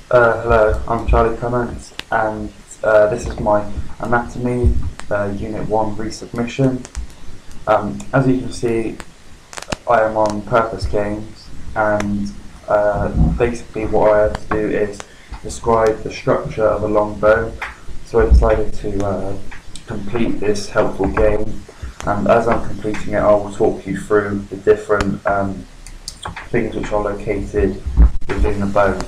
Hello, I'm Charlie Clements, and this is my anatomy, Unit 1 resubmission. As you can see, I am on purpose games, and basically what I have to do is describe the structure of a long bone. So I decided to complete this helpful game, and as I'm completing it, I will talk you through the different things which are located within the bone.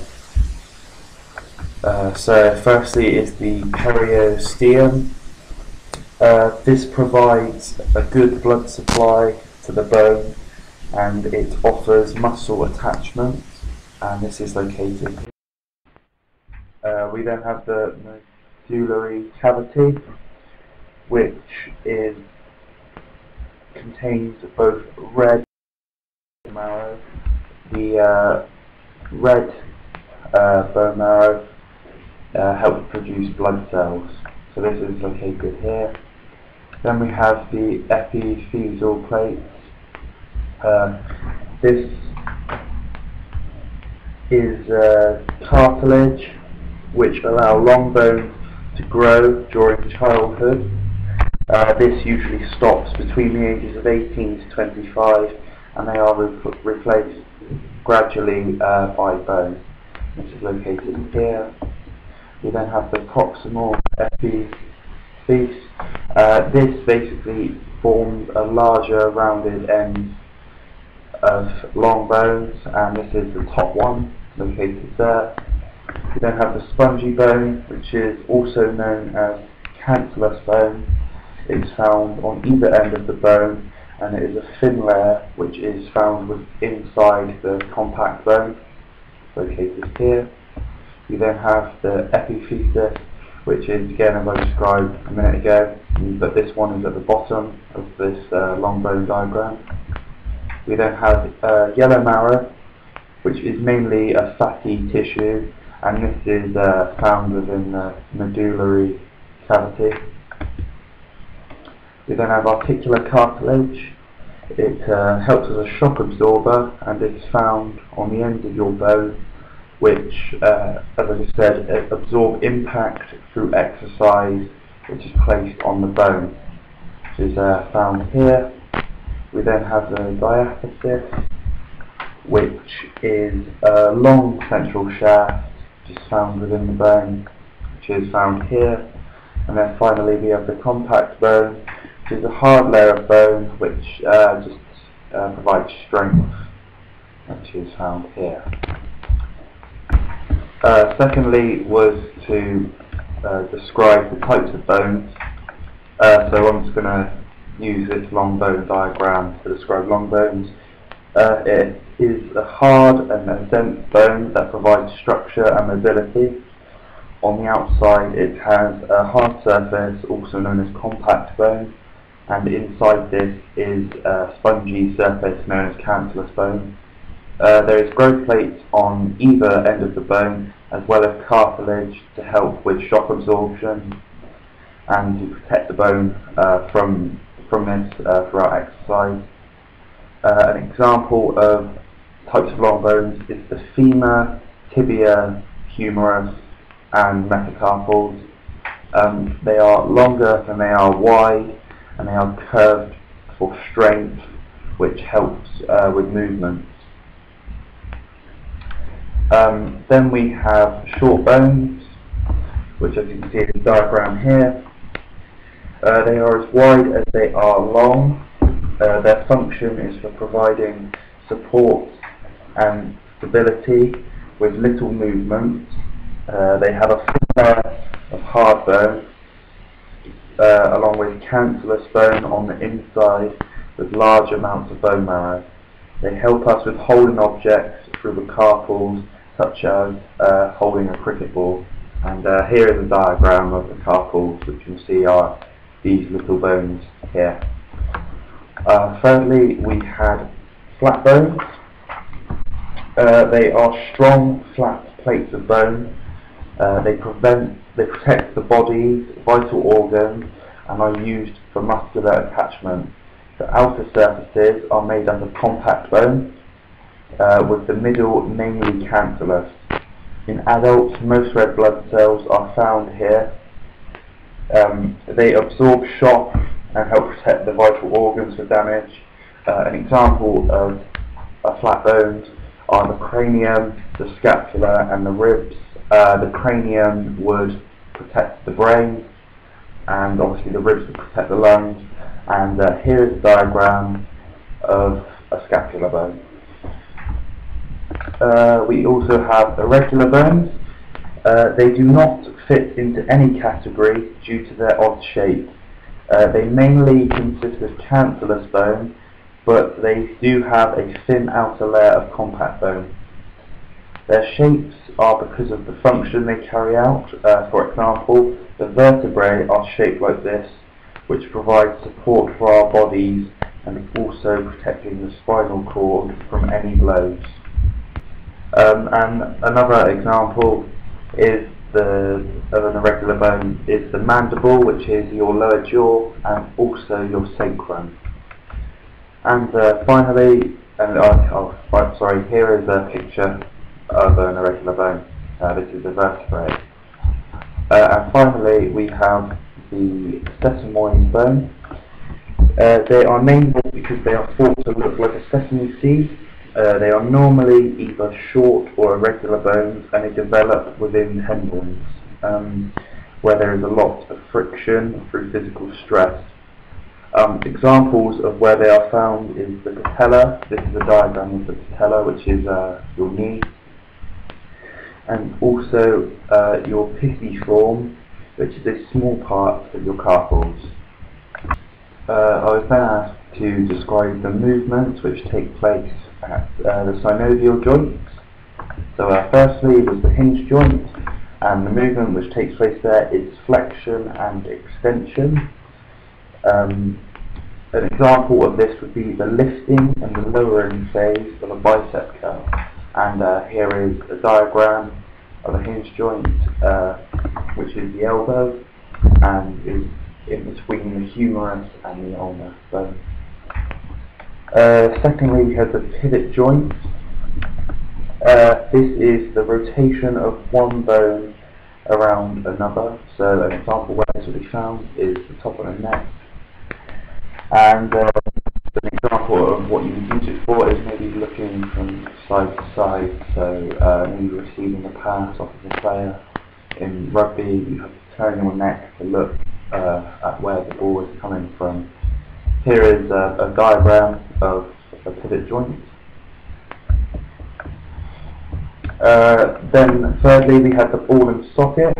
So firstly is the periosteum. This provides a good blood supply to the bone, and it offers muscle attachment, and this is located here. We then have the medullary cavity, which contains both red marrow. The red bone marrow helps produce blood cells, so this is located here. Then we have the epiphyseal plates. This is cartilage which allow long bones to grow during childhood. This usually stops between the ages of 18 to 25, and they are replaced gradually by bone. This is located here. We then have the proximal epiphyse. This basically forms a larger rounded end of long bones, and this is the top one located there. We then have the spongy bone, which is also known as cancellous bone. It's found on either end of the bone, and it is a thin layer which is found inside the compact bone, located here. We then have the epiphysis, which is, again, as I described a minute ago, but this one is at the bottom of this long bone diagram. We then have yellow marrow, which is mainly a fatty tissue, and this is found within the medullary cavity. We then have articular cartilage. It helps as a shock absorber, and it's found on the ends of your bone, which, as I just said, absorb impact through exercise, which is placed on the bone, which is found here. We then have the diaphysis, which is a long central shaft, which is found within the bone, which is found here. And then finally we have the compact bone, which is a hard layer of bone, which just provides strength, which is found here. Secondly was to describe the types of bones. So I'm just going to use this long bone diagram to describe long bones. It is a hard and a dense bone that provides structure and mobility. On the outside it has a hard surface, also known as compact bone, and inside this is a spongy surface known as cancellous bone. There is growth plates on either end of the bone, as well as cartilage to help with shock absorption and to protect the bone from this throughout exercise. An example of types of long bones is the femur, tibia, humerus, and metacarpals. They are longer than they are wide, and they are curved for strength, which helps with movement. Then we have short bones, which, as you can see in the diagram here, they are as wide as they are long. Their function is for providing support and stability with little movement. They have a thin layer of hard bone, along with cancellous bone on the inside with large amounts of bone marrow. They help us with holding objects through the carpals, such as holding a cricket ball. And here is a diagram of the carpals, which you can see are these little bones here. Thirdly, we had flat bones. They are strong, flat plates of bone. They protect the body's vital organs and are used for muscular attachment. The outer surfaces are made up of compact bone, with the middle mainly cancellous. In adults, most red blood cells are found here. They absorb shock and help protect the vital organs from damage. An example of flat bones are the cranium, the scapula and the ribs. The cranium would protect the brain, and obviously the ribs would protect the lungs. And here is a diagram of a scapular bone. We also have irregular bones. They do not fit into any category due to their odd shape. They mainly consist of cancellous bone, but they do have a thin outer layer of compact bone. Their shapes are because of the function they carry out. For example, the vertebrae are shaped like this, which provides support for our bodies and also protecting the spinal cord from any blows. And another example is of an irregular bone is the mandible, which is your lower jaw and also your sacrum. And finally, here is a picture of an irregular bone. This is the vertebrae. And finally, we have the sesamoid bone. They are named because they are thought to look like a sesame seed. They are normally either short or irregular bones, and they develop within tendons, where there is a lot of friction through physical stress. Examples of where they are found is the patella. This is a diagram of the patella, which is your knee, and also your pisiform, which is a small part of your carpals. I was then asked to describe the movements which take place at the synovial joints. So firstly was the hinge joint, and the movement which takes place there is flexion and extension. An example of this would be the lifting and the lowering phase of a bicep curl. And here is a diagram of a hinge joint, which is the elbow and is in between the humerus and the ulnar bone. Secondly, we have the pivot joint. This is the rotation of one bone around another. So an example where this will be found is the top of the neck. And an example of what you would use it for is maybe looking from side to side. So maybe receiving a pass off of a player. In rugby, you have to turn your neck to look at where the ball is coming from. Here is a diagram of a pivot joint. Then thirdly, we have the ball and socket.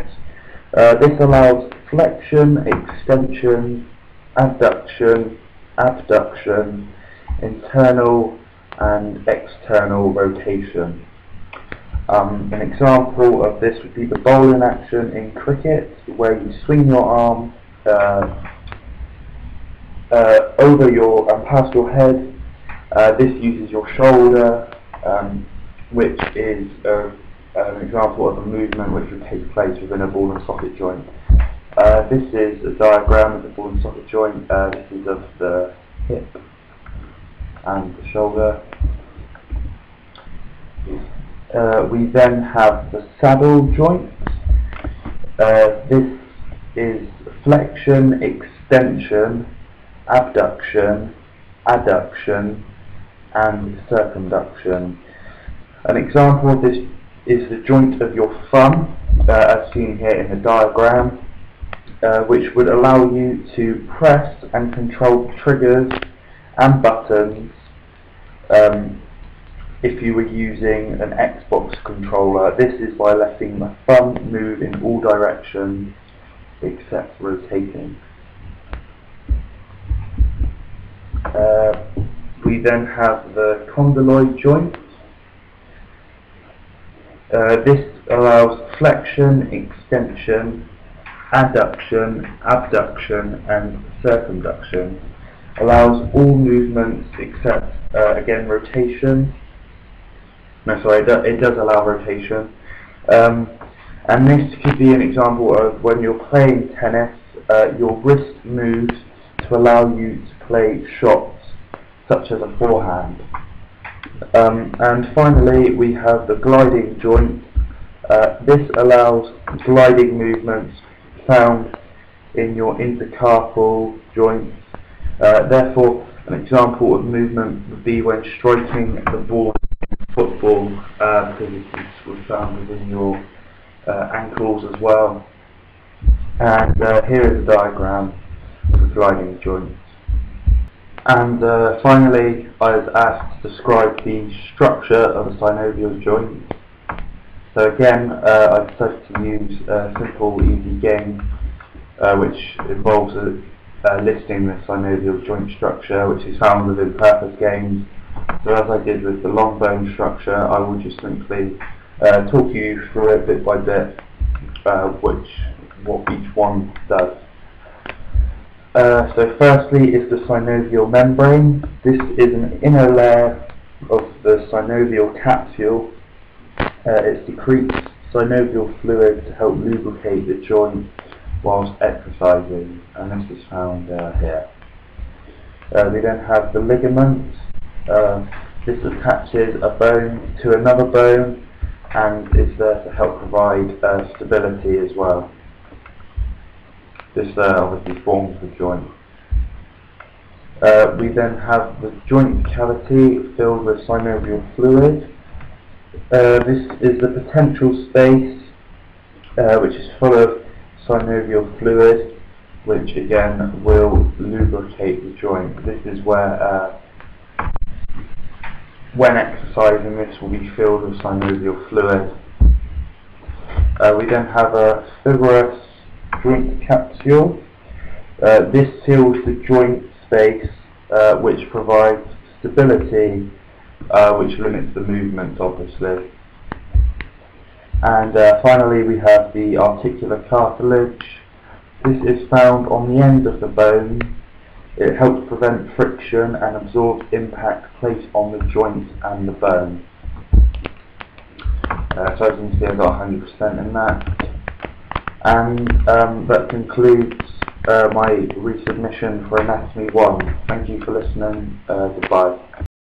This allows flexion, extension, adduction, abduction, internal and external rotation. An example of this would be the bowling action in cricket, where you swing your arm over your and past your head. This uses your shoulder, which is an example of a movement which would take place within a ball and socket joint. This is a diagram of the ball and socket joint. This is of the hip and the shoulder. We then have the saddle joint. This is flexion, extension, abduction, adduction, and circumduction. An example of this is the joint of your thumb, as seen here in the diagram, which would allow you to press and control triggers and buttons if you were using an Xbox controller. This is by letting the thumb move in all directions except rotating. We then have the condyloid joint. This allows flexion, extension, adduction, abduction, and circumduction. Allows all movements except, again, rotation. No, sorry, it does allow rotation. And this could be an example of when you're playing tennis, your wrist moves to allow you to play shots such as a forehand. And finally, we have the gliding joint. This allows gliding movements found in your intercarpal joints. Therefore, an example of movement would be when striking the ball in football, because this was found within your ankles as well. And here is a diagram of the gliding joints. And finally, I was asked to describe the structure of a synovial joint. So again, I've decided to use a simple, easy game, which involves listing the synovial joint structure, which is found within purpose games. So as I did with the long bone structure, I will just simply talk you through it bit by bit, what each one does. So firstly is the synovial membrane. This is an inner layer of the synovial capsule. It secretes synovial fluid to help lubricate the joint whilst exercising, and this is found here. We then have the ligament. This attaches a bone to another bone and is there to help provide stability as well. This obviously forms the joint. We then have the joint cavity filled with synovial fluid. This is the potential space, which is full of synovial fluid, which again will lubricate the joint. This is where, when exercising, this will be filled with synovial fluid. We then have a fibrous joint capsule. This seals the joint space, which provides stability, which limits the movement, obviously. And finally, we have the articular cartilage. This is found on the end of the bone. It helps prevent friction and absorbs impact placed on the joint and the bone. So as you can see, I've got 100% in that. And that concludes my resubmission for Anatomy 1. Thank you for listening. Goodbye.